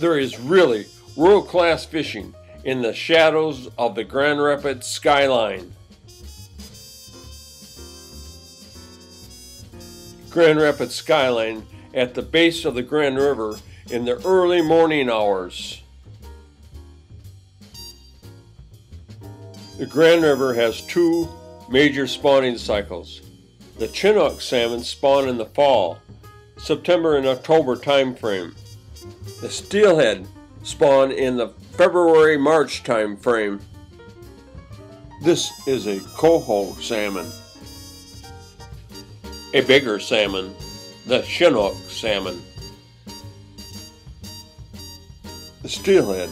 There is really world-class fishing in the shadows of the Grand Rapids skyline. Grand Rapids skyline at the base of the Grand River in the early morning hours. The Grand River has two major spawning cycles. The Chinook salmon spawn in the fall, September and October time frame. The steelhead spawn in the February-March time frame. This is a coho salmon, a bigger salmon, the Chinook salmon. The steelhead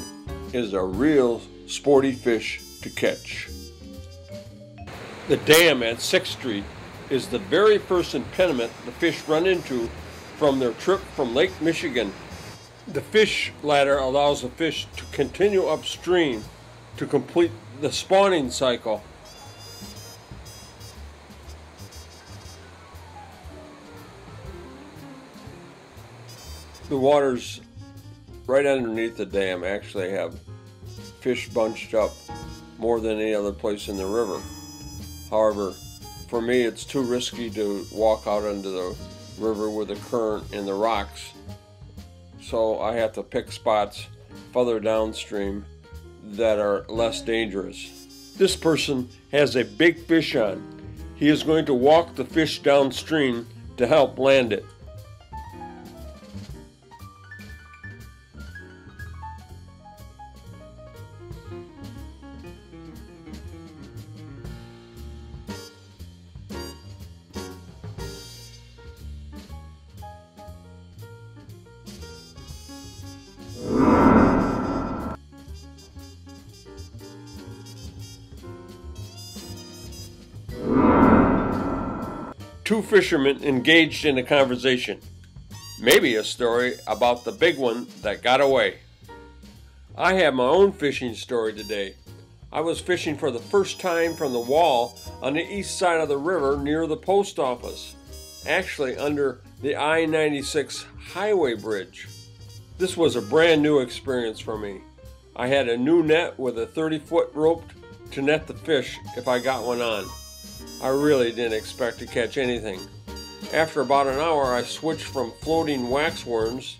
is a real sporty fish to catch. The dam at 6th Street is the very first impediment the fish run into from their trip from Lake Michigan. The fish ladder allows the fish to continue upstream to complete the spawning cycle. The waters right underneath the dam actually have fish bunched up more than any other place in the river. However, for me it's too risky to walk out into the river with the current and the rocks, so I have to pick spots further downstream that are less dangerous. This person has a big fish on. He is going to walk the fish downstream to help land it. Two fishermen engaged in a conversation. Maybe a story about the big one that got away. I have my own fishing story today. I was fishing for the first time from the wall on the east side of the river near the post office, actually under the I-96 highway bridge. This was a brand new experience for me. I had a new net with a 30-foot rope to net the fish if I got one on. I really didn't expect to catch anything. After about an hour, I switched from floating waxworms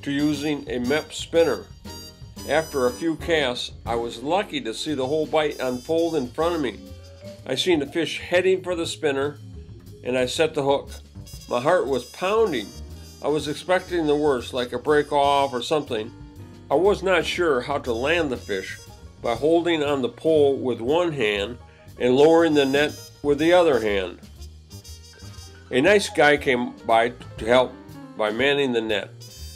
to using a MEP spinner. After a few casts, I was lucky to see the whole bite unfold in front of me. I seen the fish heading for the spinner, and I set the hook. My heart was pounding. I was expecting the worst, like a break off or something. I was not sure how to land the fish by holding on the pole with one hand and lowering the net with the other hand. A nice guy came by to help by manning the net.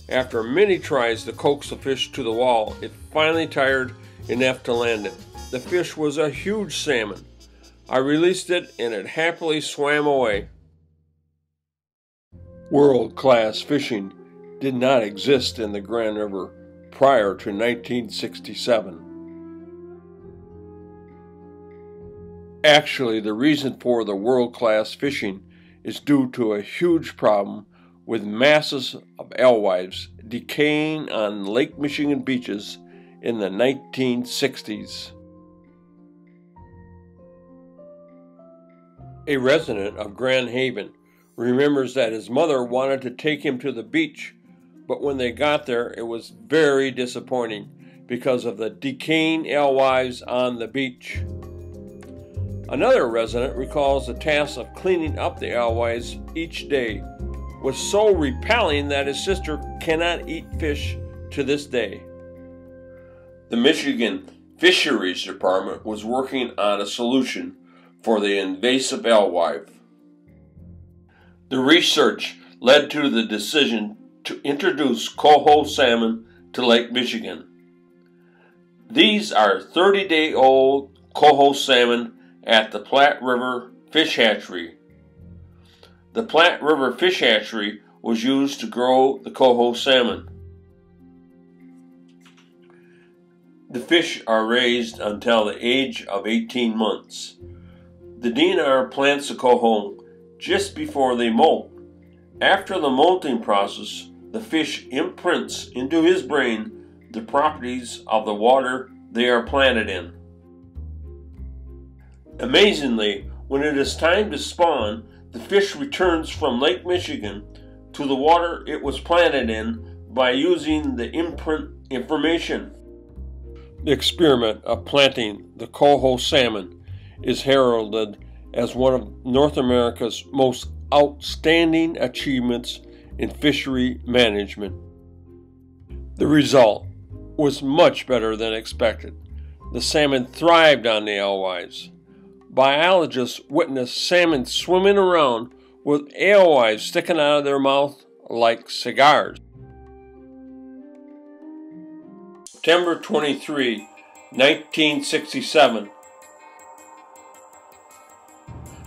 After many tries to coax the fish to the wall, it finally tired enough to land it. The fish was a huge salmon. I released it and it happily swam away. World-class fishing did not exist in the Grand River prior to 1967. Actually, the reason for the world-class fishing is due to a huge problem with masses of alewives decaying on Lake Michigan beaches in the 1960s. A resident of Grand Haven remembers that his mother wanted to take him to the beach, but when they got there, it was very disappointing because of the decaying alewives on the beach. Another resident recalls the task of cleaning up the alewives each day was so repelling that his sister cannot eat fish to this day. The Michigan Fisheries Department was working on a solution for the invasive alewife. The research led to the decision to introduce coho salmon to Lake Michigan. These are 30-day-old coho salmon at the Platte River Fish Hatchery. The Platte River Fish Hatchery was used to grow the coho salmon. The fish are raised until the age of 18 months. The DNR plants the coho just before they molt. After the molting process, the fish imprints into his brain the properties of the water they are planted in. Amazingly, when it is time to spawn, the fish returns from Lake Michigan to the water it was planted in by using the imprint information. The experiment of planting the coho salmon is heralded as one of North America's most outstanding achievements in fishery management. The result was much better than expected. The salmon thrived on the alewives. Biologists witnessed salmon swimming around with alewives sticking out of their mouth like cigars. September 23, 1967.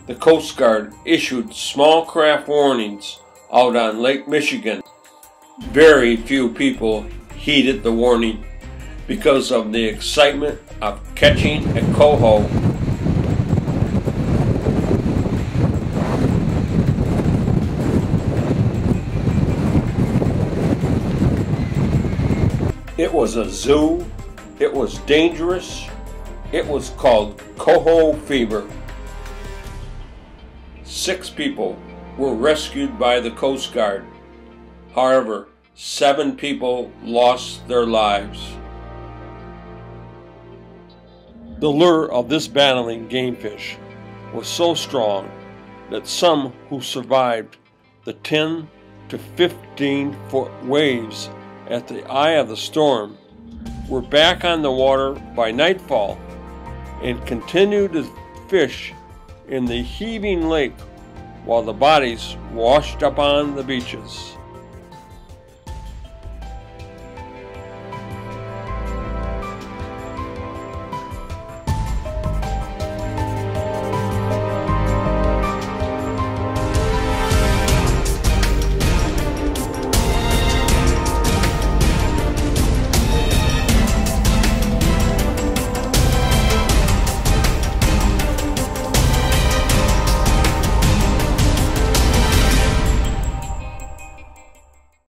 The Coast Guard issued small craft warnings out on Lake Michigan. Very few people heeded the warning because of the excitement of catching a coho. It was a zoo, it was dangerous, it was called coho fever. 6 people were rescued by the Coast Guard. However, 7 people lost their lives. The lure of this battling gamefish was so strong that some who survived the 10 to 15 foot waves at the eye of the storm were back on the water by nightfall and continued to fish in the heaving lake while the bodies washed up on the beaches.